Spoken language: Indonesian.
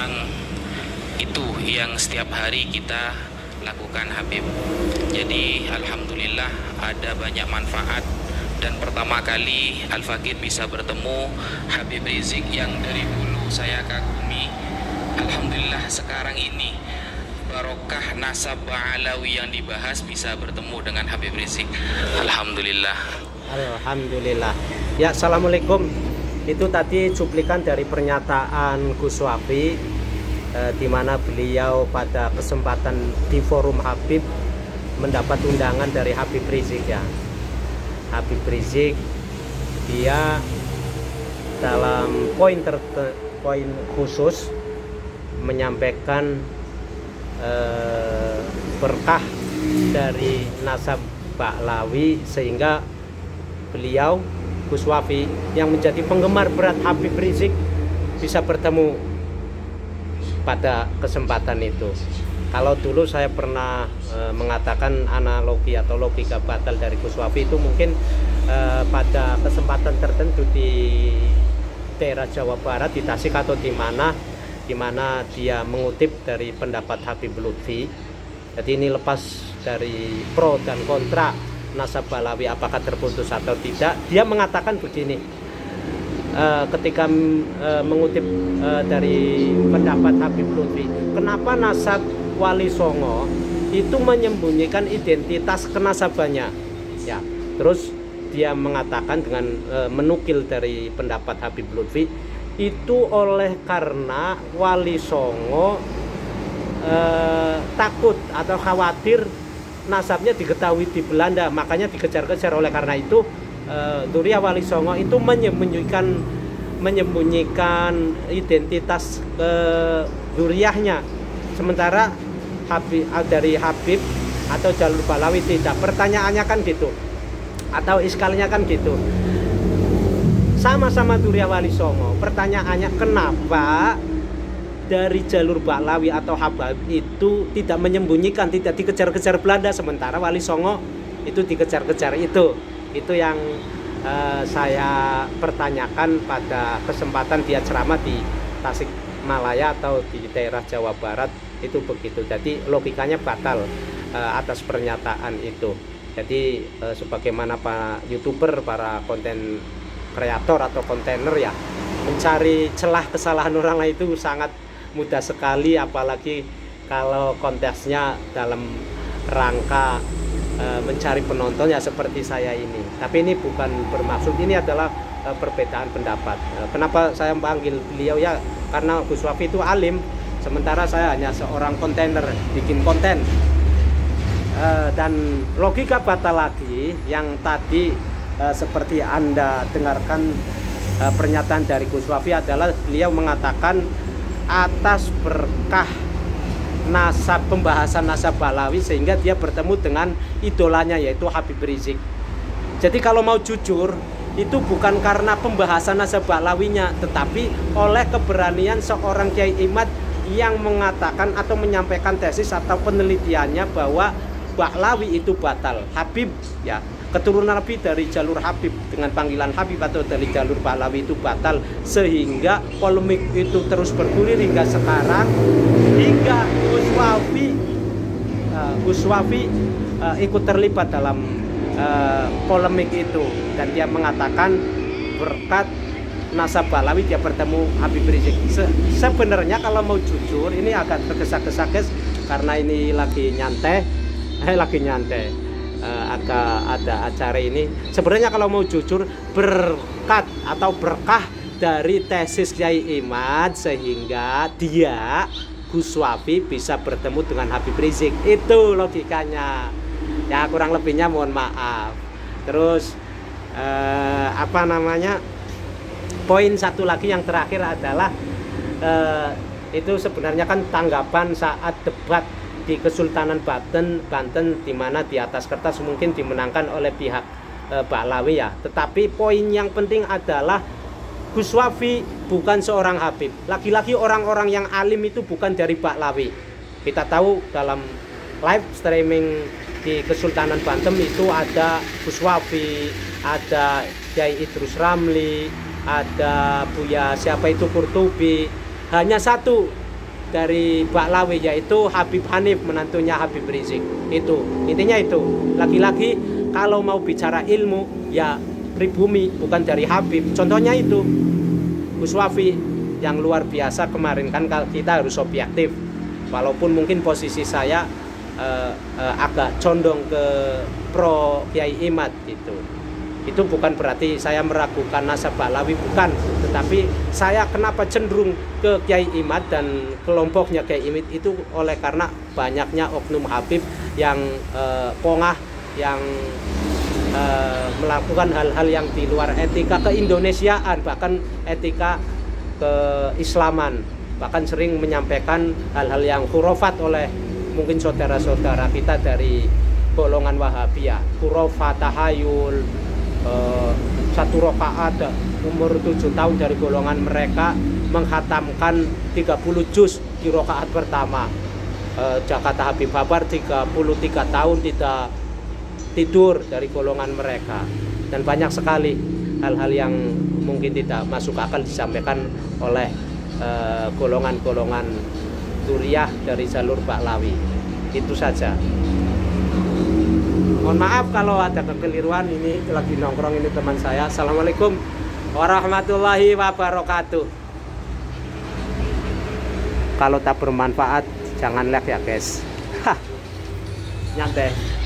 memang itu yang setiap hari kita lakukan Habib. Jadi alhamdulillah ada banyak manfaat, dan pertama kali Al-Faqih bisa bertemu Habib Rizik yang dari dulu saya kagumi. Alhamdulillah sekarang ini barokah nasab Ba'alawi yang dibahas bisa bertemu dengan Habib Rizik. Alhamdulillah. Alhamdulillah. Ya, assalamualaikum. Itu tadi cuplikan dari pernyataan Gus Wafi, di mana beliau pada kesempatan di forum Habib mendapat undangan dari Habib Rizik ya. Habib Rizik dia dalam poin khusus menyampaikan berkah dari nasab Ba'alawi, sehingga beliau Gus Wafi yang menjadi penggemar berat Habib Rizik bisa bertemu pada kesempatan itu. Kalau dulu saya pernah mengatakan analogi atau logika batal dari Gus Wafi itu mungkin pada kesempatan tertentu di daerah Jawa Barat, di Tasik atau di mana dia mengutip dari pendapat Habib Lutfi. Jadi ini lepas dari pro dan kontra nasab Ba'alawi apakah terputus atau tidak. Dia mengatakan begini, ketika mengutip dari pendapat Habib Lutfi, kenapa nasab Wali Songo itu menyembunyikan identitas kenasabannya ya. Terus dia mengatakan dengan menukil dari pendapat Habib Lutfi, itu oleh karena Wali Songo takut atau khawatir nasabnya diketahui di Belanda, makanya dikejar-kejar. Oleh karena itu Duriya Wali Songo itu menyembunyikan identitas Duriyahnya, sementara dari Habib atau jalur Ba'alawi tidak. Pertanyaannya kan gitu, atau iskalnya kan gitu, sama-sama Duriya Wali Songo. Pertanyaannya, kenapa dari jalur Ba'alawi atau Habib itu tidak menyembunyikan, tidak dikejar-kejar Belanda, sementara Wali Songo itu dikejar-kejar. Itu yang saya pertanyakan pada kesempatan dia ceramah di Tasikmalaya atau di daerah Jawa Barat. Itu begitu. Jadi logikanya batal atas pernyataan itu. Jadi sebagaimana para YouTuber, para konten kreator atau kontainer ya, mencari celah kesalahan orang lain itu sangat mudah sekali, apalagi kalau konteksnya dalam rangka mencari penonton ya seperti saya ini. Tapi ini bukan bermaksud, ini adalah perbedaan pendapat. Kenapa saya panggil beliau ya, karena Gus Wafi itu alim, sementara saya hanya seorang kontainer bikin konten. Dan logika batal lagi yang tadi seperti Anda dengarkan pernyataan dari Gus Wafi adalah beliau mengatakan atas berkah pembahasan nasab Ba'alawi sehingga dia bertemu dengan idolanya yaitu Habib Rizik. Jadi kalau mau jujur, itu bukan karena pembahasan nasab Ba'alawinya, tetapi oleh keberanian seorang Kiai Imad yang mengatakan atau menyampaikan tesis atau penelitiannya bahwa Ba'alawi itu batal. Habib ya, keturunan Nabi dari jalur Habib dengan panggilan Habib atau dari jalur Ba'alawi itu batal, sehingga polemik itu terus bergulir hingga sekarang, hingga Gus Wafi ikut terlibat dalam polemik itu, dan dia mengatakan berkat nasab Ba'alawi dia bertemu Habib Rizik. Sebenarnya kalau mau jujur, ini agak tergesa-gesa karena ini lagi nyantai, agak ada acara ini. Sebenarnya kalau mau jujur, berkat atau berkah dari tesis Kiai Imad sehingga dia Gus Wafi bisa bertemu dengan Habib Rizik. Itu logikanya ya, kurang lebihnya mohon maaf. Terus poin satu lagi yang terakhir adalah itu sebenarnya kan tanggapan saat debat di Kesultanan Banten, di mana di atas kertas mungkin dimenangkan oleh pihak Ba'alawi ya. Tetapi poin yang penting adalah Gus Wafi bukan seorang Habib. Lagi-lagi orang-orang yang alim itu bukan dari Ba'alawi. Kita tahu dalam live streaming di Kesultanan Banten itu ada Gus Wafi, ada Kiai Idrus Ramli, ada Buya siapa itu Kurtubi. Hanya satu dari Baklawi, yaitu Habib Hanif, menantunya Habib Rizik. Itu intinya itu. Lagi-lagi kalau mau bicara ilmu ya pribumi, bukan dari Habib. Contohnya itu Gus Wafi yang luar biasa kemarin, kan kita harus objektif. Walaupun mungkin posisi saya agak condong ke pro Kiai Imad gitu. Itu bukan berarti saya meragukan nasab Baklawi, bukan. Tetapi saya kenapa cenderung ke Kiai Imad dan kelompoknya Kiai Imad itu oleh karena banyaknya oknum Habib yang pongah, yang melakukan hal-hal yang di luar etika keindonesiaan, bahkan etika keislaman. Bahkan sering menyampaikan hal-hal yang khurafat oleh mungkin saudara-saudara kita dari golongan Wahabiyah. Khurafat, tahayul, 1 rakaat umur 7 tahun dari golongan mereka menghatamkan 30 juz di rakaat pertama. Jakarta Habib Babar 33 tahun tidak tidur dari golongan mereka. Dan banyak sekali hal-hal yang mungkin tidak masuk akal disampaikan oleh golongan-golongan Duriah dari jalur Baklawi. Itu saja. Mohon maaf kalau ada kekeliruan, ini lagi nongkrong ini teman saya. Assalamualaikum warahmatullahi wabarakatuh. Kalau tak bermanfaat jangan like ya guys. Nyantai.